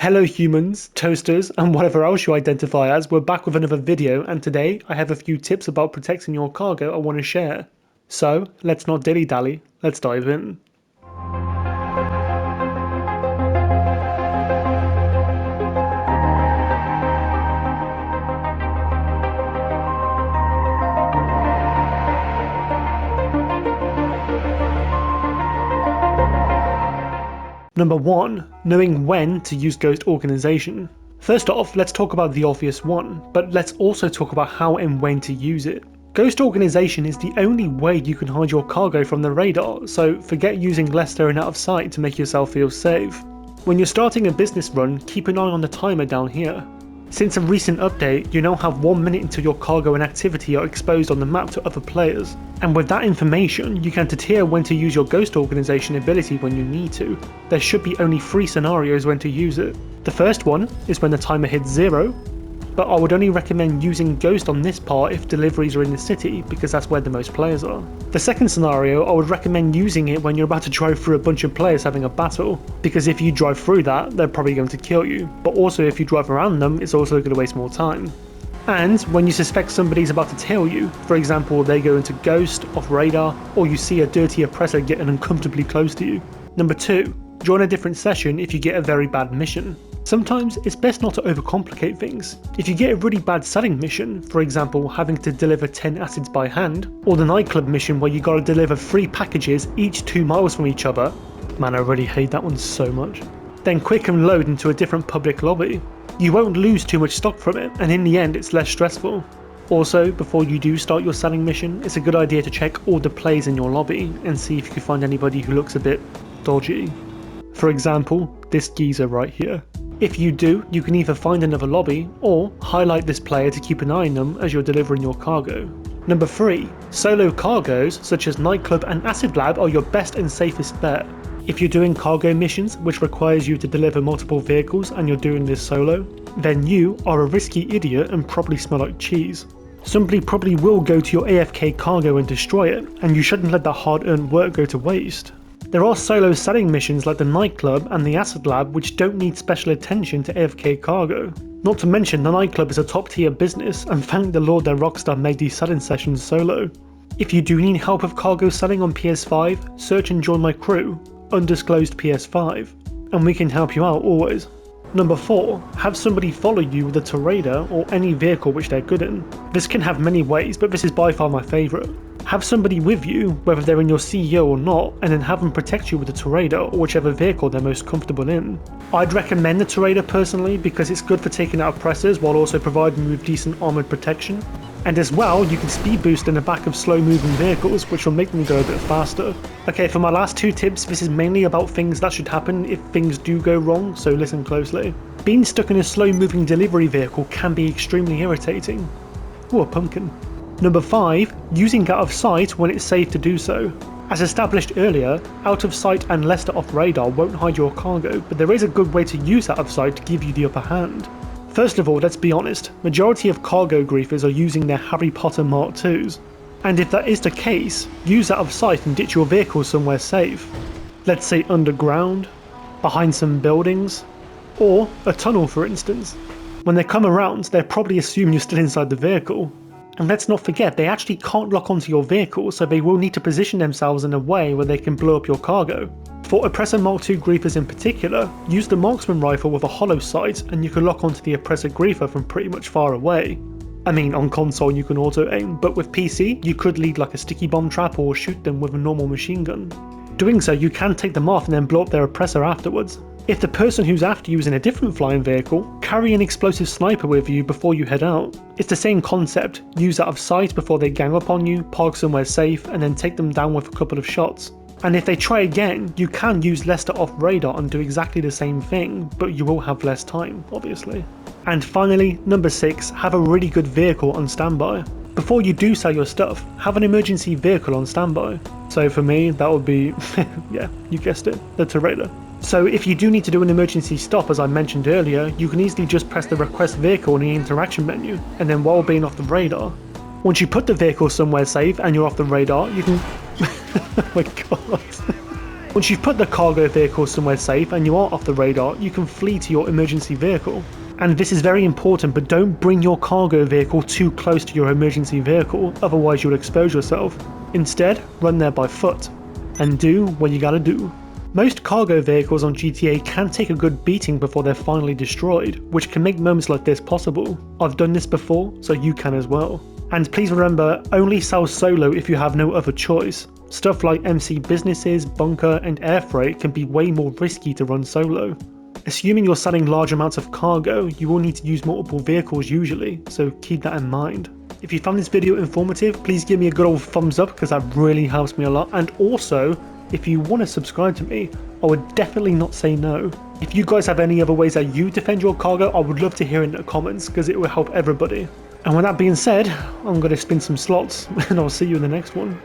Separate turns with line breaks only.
Hello humans, toasters, and whatever else you identify as, we're back with another video, and today I have a few tips about protecting your cargo I want to share. So, let's not dilly-dally, let's dive in. Number 1. Knowing when to use ghost organization. First off, let's talk about the obvious one, but let's also talk about how and when to use it. Ghost organization is the only way you can hide your cargo from the radar, so forget using Lester and out of sight to make yourself feel safe. When you're starting a business run, keep an eye on the timer down here. Since a recent update, you now have 1 minute until your cargo and activity are exposed on the map to other players. And with that information, you can deter when to use your ghost organization ability when you need to. There should be only 3 scenarios when to use it. The first one is when the timer hits 0, but I would only recommend using ghost on this part if deliveries are in the city because that's where the most players are. The second scenario, I would recommend using it when you're about to drive through a bunch of players having a battle, because if you drive through that, they're probably going to kill you, but also if you drive around them, it's also going to waste more time. And when you suspect somebody's about to tail you, for example they go into ghost, off radar, or you see a dirty oppressor getting uncomfortably close to you. Number 2. Join a different session if you get a very bad mission. Sometimes it's best not to overcomplicate things. If you get a really bad selling mission, for example having to deliver 10 acids by hand, or the nightclub mission where you gotta deliver 3 packages each 2 miles from each other, man I really hate that one so much, then quick and load into a different public lobby. You won't lose too much stock from it, and in the end it's less stressful. Also, before you do start your selling mission, it's a good idea to check all the players in your lobby and see if you can find anybody who looks a bit dodgy. For example, this geezer right here. If you do, you can either find another lobby, or highlight this player to keep an eye on them as you're delivering your cargo. Number 3. Solo cargoes such as Nightclub and Acid Lab are your best and safest bet. If you're doing cargo missions which requires you to deliver multiple vehicles and you're doing this solo, then you are a risky idiot and probably smell like cheese. Somebody probably will go to your AFK cargo and destroy it, and you shouldn't let that hard-earned work go to waste. There are solo selling missions like the Nightclub and the Acid Lab which don't need special attention to AFK cargo. Not to mention the Nightclub is a top tier business, and thank the Lord that Rockstar made these selling sessions solo. If you do need help with cargo selling on PS5, search and join my crew, undisclosed PS5, and we can help you out always. Number 4. Have somebody follow you with a Tornado or any vehicle which they're good in. This can have many ways, but this is by far my favourite. Have somebody with you, whether they're in your CEO or not, and then have them protect you with a Tornado or whichever vehicle they're most comfortable in. I'd recommend the Tornado personally because it's good for taking out oppressors while also providing you with decent armoured protection. And as well, you can speed boost in the back of slow moving vehicles which will make them go a bit faster. Okay, for my last 2 tips, this is mainly about things that should happen if things do go wrong, so listen closely. Being stuck in a slow moving delivery vehicle can be extremely irritating. Ooh, a pumpkin. Number 5. Using out of sight when it's safe to do so. As established earlier, out of sight and Lester off radar won't hide your cargo, but there is a good way to use out of sight to give you the upper hand. First of all, let's be honest, majority of cargo griefers are using their Harry Potter Mark IIs. And if that is the case, use out of sight and ditch your vehicle somewhere safe. Let's say underground, behind some buildings, or a tunnel for instance. When they come around, they'll probably assume you're still inside the vehicle. And let's not forget, they actually can't lock onto your vehicle, so they will need to position themselves in a way where they can blow up your cargo. For Oppressor Mark II griefers in particular, use the marksman rifle with a hollow sight and you can lock onto the Oppressor griefer from pretty much far away. I mean, on console you can auto aim, but with PC you could lead like a sticky bomb trap or shoot them with a normal machine gun. Doing so, you can take them off and then blow up their oppressor afterwards. If the person who's after you is in a different flying vehicle, carry an explosive sniper with you before you head out. It's the same concept, use out of sight before they gang up on you, park somewhere safe, and then take them down with a couple of shots. And if they try again, you can use Lester off radar and do exactly the same thing, but you will have less time, obviously. And finally, number 6, have a really good vehicle on standby. Before you do sell your stuff, have an emergency vehicle on standby. So for me, that would be, yeah, you guessed it, the Tornado. So if you do need to do an emergency stop as I mentioned earlier, you can easily just press the request vehicle in the interaction menu, and then while being off the radar. Once you put the vehicle somewhere safe and you're off the radar, you can... oh my god. Once you've put the cargo vehicle somewhere safe and you are off the radar, you can flee to your emergency vehicle. And this is very important, but don't bring your cargo vehicle too close to your emergency vehicle, otherwise you'll expose yourself. Instead, run there by foot. And do what you gotta do. Most cargo vehicles on GTA can take a good beating before they're finally destroyed, which can make moments like this possible. I've done this before, so you can as well. And please remember, only sell solo if you have no other choice. Stuff like MC businesses, bunker, and air freight can be way more risky to run solo. Assuming you're selling large amounts of cargo, you will need to use multiple vehicles usually, so keep that in mind. If you found this video informative, please give me a good old thumbs up because that really helps me a lot, and also, if you want to subscribe to me, I would definitely not say no. If you guys have any other ways that you defend your cargo, I would love to hear in the comments because it will help everybody. And with that being said, I'm going to spin some slots and I'll see you in the next one.